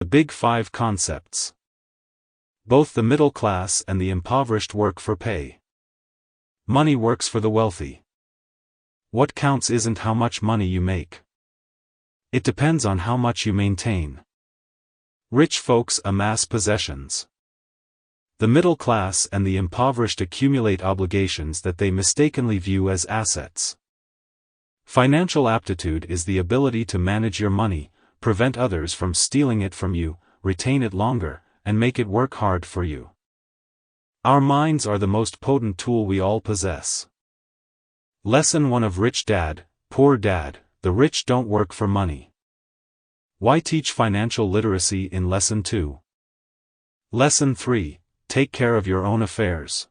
The Big Five Concepts. Both the middle class and the impoverished work for pay. Money works for the wealthy. What counts isn't how much money you make. It depends on how much you maintain. Rich folks amass possessions. The middle class and the impoverished accumulate obligations that they mistakenly view as assets. Financial aptitude is the ability to manage your money, prevent others from stealing it from you, retain it longer, and make it work hard for you. Our minds are the most potent tool we all possess. Lesson 1 of Rich Dad, Poor Dad: The rich don't work for money. Why teach financial literacy in Lesson 2? Lesson 3: Take care of your own affairs.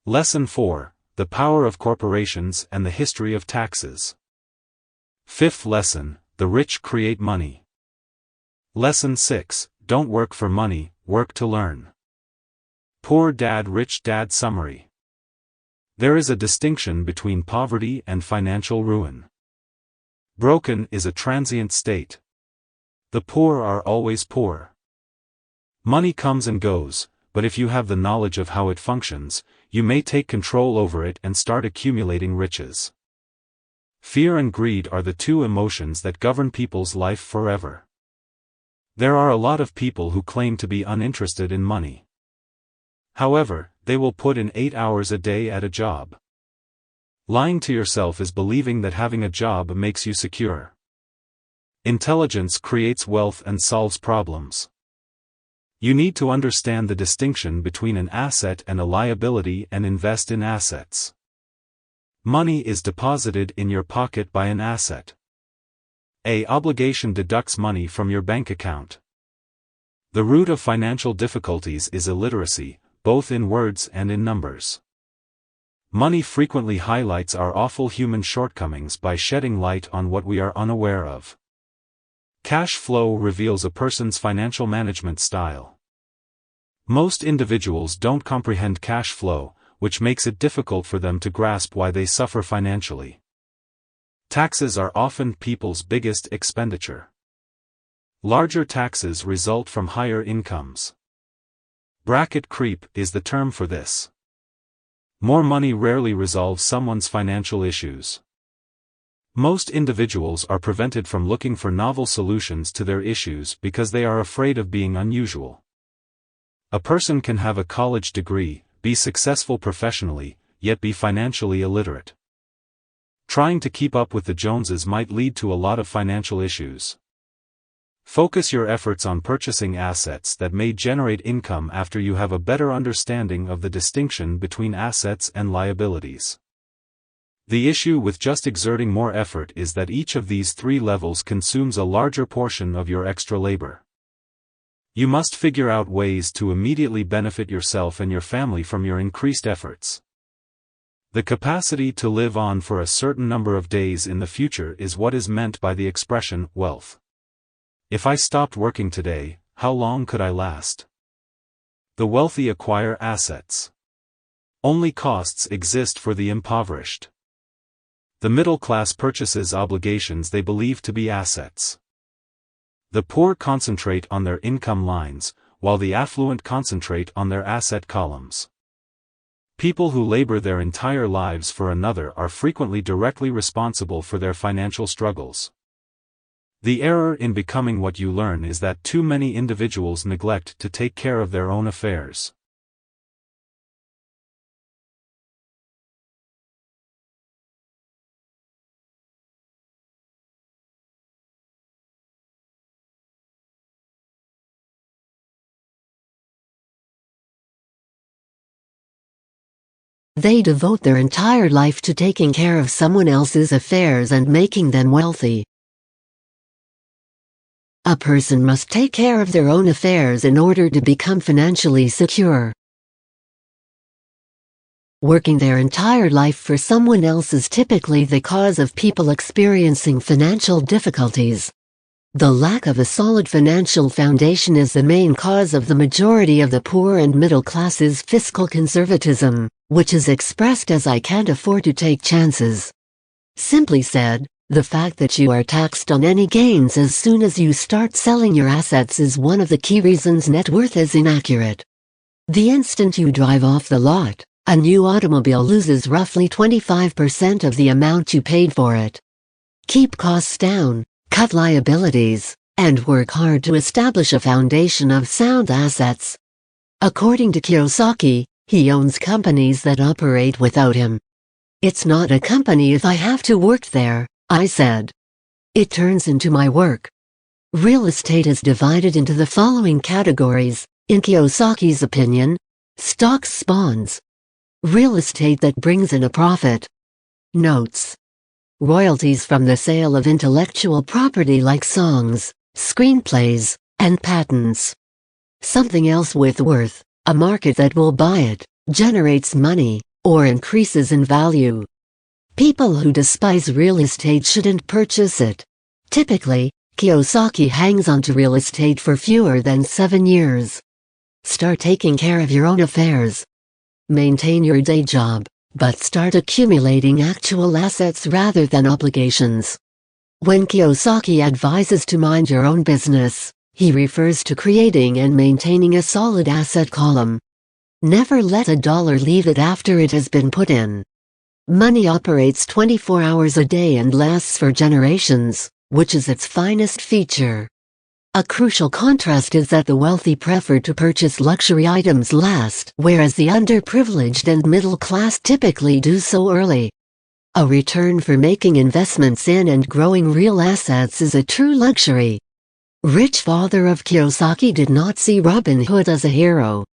Lesson 4: The power of corporations and the history of taxes. Fifth lesson: The rich create money. Lesson 6: Don't work for money, work to learn. Poor Dad, Rich Dad summary. There is a distinction between poverty and financial ruin. Broken is a transient state. The poor are always poor. Money comes and goes, but if you have the knowledge of how it functions, you may take control over it and start accumulating riches. Fear and greed are the two emotions that govern people's life forever. There are a lot of people who claim to be uninterested in money. However, they will put in 8 hours a day at a job. Lying to yourself is believing that having a job makes you secure. Intelligence creates wealth and solves problems. You need to understand the distinction between an asset and a liability and invest in assets. Money is deposited in your pocket by an asset. An obligation deducts money from your bank account. The root of financial difficulties is illiteracy, both in words and in numbers. Money frequently highlights our awful human shortcomings by shedding light on what we are unaware of. Cash flow reveals a person's financial management style. Most individuals don't comprehend cash flow, which makes it difficult for them to grasp why they suffer financially. Taxes are often people's biggest expenditure. Larger taxes result from higher incomes. Bracket creep is the term for this. More money rarely resolves someone's financial issues. Most individuals are prevented from looking for novel solutions to their issues because they are afraid of being unusual. A person can have a college degree, be successful professionally, yet be financially illiterate. Trying to keep up with the Joneses might lead to a lot of financial issues. Focus your efforts on purchasing assets that may generate income after you have a better understanding of the distinction between assets and liabilities. The issue with just exerting more effort is that each of these three levels consumes a larger portion of your extra labor. You must figure out ways to immediately benefit yourself and your family from your increased efforts. The capacity to live on for a certain number of days in the future is what is meant by the expression wealth. If I stopped working today, how long could I last? The wealthy acquire assets. Only costs exist for the impoverished. The middle class purchases obligations they believe to be assets. The poor concentrate on their income lines, while the affluent concentrate on their asset columns. People who labor their entire lives for another are frequently directly responsible for their financial struggles. The error in becoming what you learn is that too many individuals neglect to take care of their own affairs. They devote their entire life to taking care of someone else's affairs and making them wealthy. A person must take care of their own affairs in order to become financially secure. Working their entire life for someone else is typically the cause of people experiencing financial difficulties. The lack of a solid financial foundation is the main cause of the majority of the poor and middle class's fiscal conservatism, which is expressed as "I can't afford to take chances." Simply said, The fact that you are taxed on any gains as soon as you start selling your assets is one of the key reasons net worth is inaccurate. The instant you drive off the lot, a new automobile loses roughly 25% of the amount you paid for it. Keep costs down, cut liabilities, and work hard to establish a foundation of sound assets. According to Kiyosaki, he owns companies that operate without him. "It's not a company if I have to work there," I said. "It turns into my work." Real estate is divided into the following categories, in Kiyosaki's opinion: stocks, bonds, real estate that brings in a profit, notes, royalties from the sale of intellectual property like songs, screenplays, and patents, something else with worth, a market that will buy it, generates money, or increases in value. People who despise real estate shouldn't purchase it. Typically, Kiyosaki hangs on to real estate for fewer than 7 years. Start taking care of your own affairs. Maintain your day job, but start accumulating actual assets rather than obligations. When Kiyosaki advises to mind your own business, he refers to creating and maintaining a solid asset column. Never let a dollar leave it after it has been put in. Money operates 24 hours a day and lasts for generations, which is its finest feature. A crucial contrast is that the wealthy prefer to purchase luxury items last, whereas the underprivileged and middle class typically do so early. A return for making investments in and growing real assets is a true luxury. Rich father of Kiyosaki did not see Robin Hood as a hero.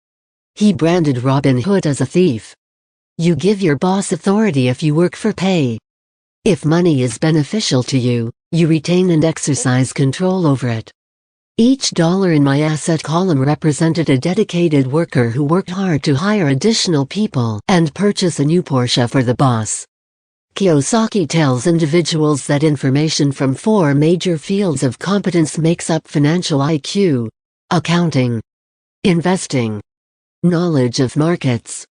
He branded Robin Hood as a thief. You give your boss authority if you work for pay. If money is beneficial to you, you retain and exercise control over it. Each dollar in my asset column represented a dedicated worker who worked hard to hire additional people and purchase a new Porsche for the boss. Kiyosaki tells individuals that information from 4 major fields of competence makes up financial IQ: accounting, investing, knowledge of markets,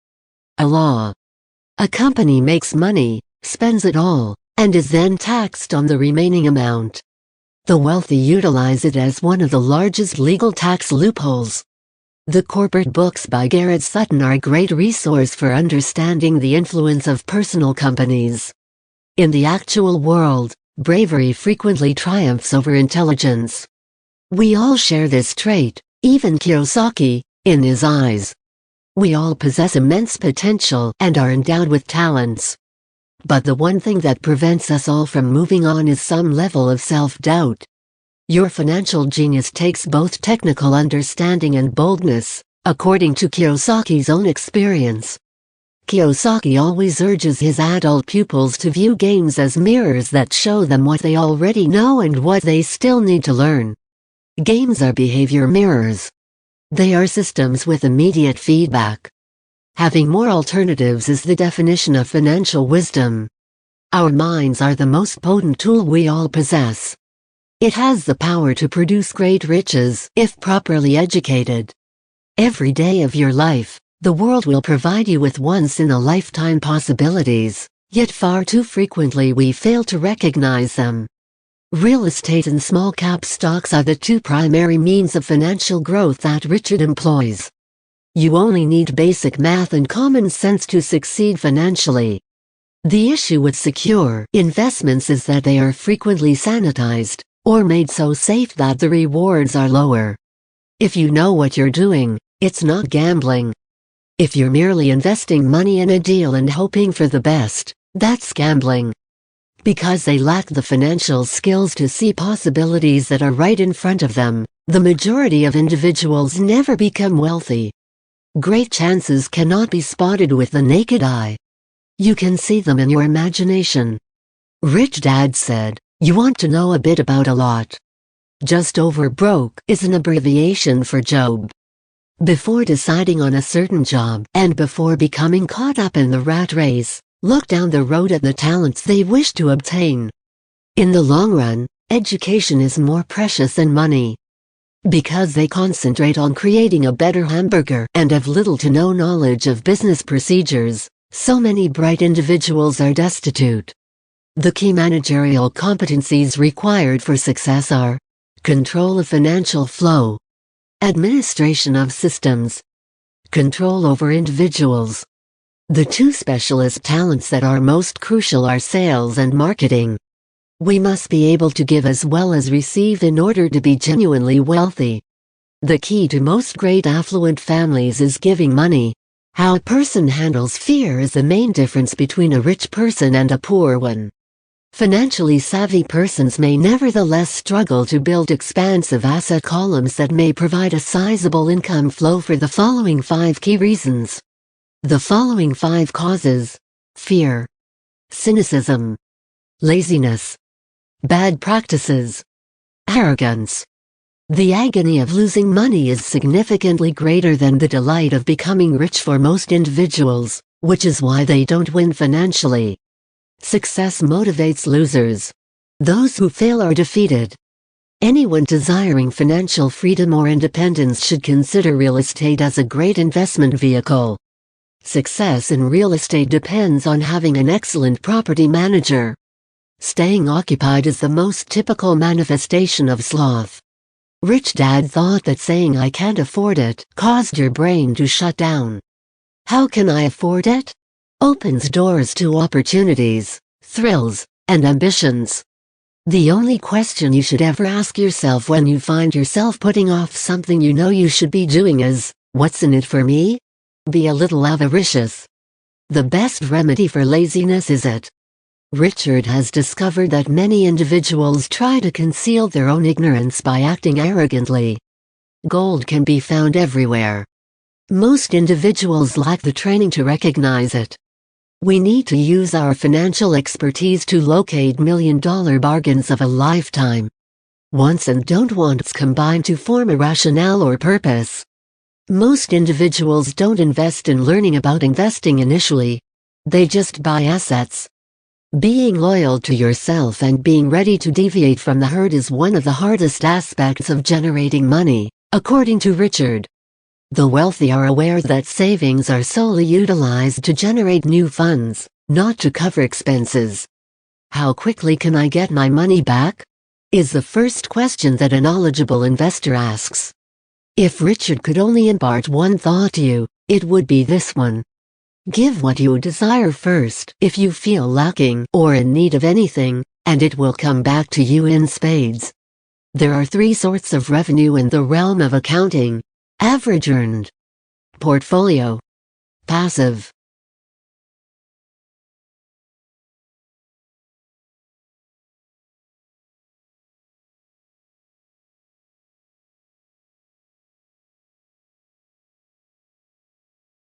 a law. A company makes money, spends it all, and is then taxed on the remaining amount. The wealthy utilize it as one of the largest legal tax loopholes. The corporate books by Garrett Sutton are a great resource for understanding the influence of personal companies. In the actual world, bravery frequently triumphs over intelligence. We all share this trait, even Kiyosaki, in his eyes. We all possess immense potential and are endowed with talents. But the one thing that prevents us all from moving on is some level of self-doubt. Your financial genius takes both technical understanding and boldness, according to Kiyosaki's own experience. Kiyosaki always urges his adult pupils to view games as mirrors that show them what they already know and what they still need to learn. Games are behavior mirrors. They are systems with immediate feedback. Having more alternatives is the definition of financial wisdom. Our minds are the most potent tool we all possess. It has the power to produce great riches if properly educated. Every day of your life, the world will provide you with once-in-a-lifetime possibilities, yet far too frequently we fail to recognize them. Real estate and small-cap stocks are the 2 primary means of financial growth that Richard employs. You only need basic math and common sense to succeed financially. The issue with secure investments is that they are frequently sanitized, or made so safe that the rewards are lower. If you know what you're doing, it's not gambling. If you're merely investing money in a deal and hoping for the best, that's gambling. Because they lack the financial skills to see possibilities that are right in front of them, the majority of individuals never become wealthy. Great chances cannot be spotted with the naked eye. You can see them in your imagination. Rich Dad said, "You want to know a bit about a lot. Just over broke is an abbreviation for Job." Before deciding on a certain job and before becoming caught up in the rat race, look down the road at the talents they wish to obtain. In the long run, education is more precious than money. Because they concentrate on creating a better hamburger and have little to no knowledge of business procedures, so many bright individuals are destitute. The key managerial competencies required for success are control of financial flow, administration of systems, control over individuals. The two specialist talents that are most crucial are sales and marketing. We must be able to give as well as receive in order to be genuinely wealthy. The key to most great affluent families is giving money. How a person handles fear is the main difference between a rich person and a poor one. Financially savvy persons may nevertheless struggle to build expansive asset columns that may provide a sizable income flow for the following 5 key reasons. The following 5 causes: fear, cynicism, laziness, bad practices, arrogance. The agony of losing money is significantly greater than the delight of becoming rich for most individuals, which is why they don't win financially. Success motivates losers. Those who fail are defeated. Anyone desiring financial freedom or independence should consider real estate as a great investment vehicle. Success in real estate depends on having an excellent property manager. Staying occupied is the most typical manifestation of sloth. Rich Dad thought that saying "I can't afford it" caused your brain to shut down. How can I afford it? Opens doors to opportunities, thrills, and ambitions. The only question you should ever ask yourself when you find yourself putting off something you know you should be doing is, "What's in it for me?" Be a little avaricious. The best remedy for laziness is it. Richard has discovered that many individuals try to conceal their own ignorance by acting arrogantly. Gold can be found everywhere. Most individuals lack the training to recognize it. We need to use our financial expertise to locate million-dollar bargains of a lifetime. Wants and don't wants combine to form a rationale or purpose. Most individuals don't invest in learning about investing initially. They just buy assets. Being loyal to yourself and being ready to deviate from the herd is one of the hardest aspects of generating money, according to Richard. The wealthy are aware that savings are solely utilized to generate new funds, not to cover expenses. How quickly can I get my money back? Is the first question that a knowledgeable investor asks. If Richard could only impart one thought to you, it would be this one. Give what you desire first if you feel lacking or in need of anything, and it will come back to you in spades. There are 3 sorts of revenue in the realm of accounting: average earned, portfolio, passive.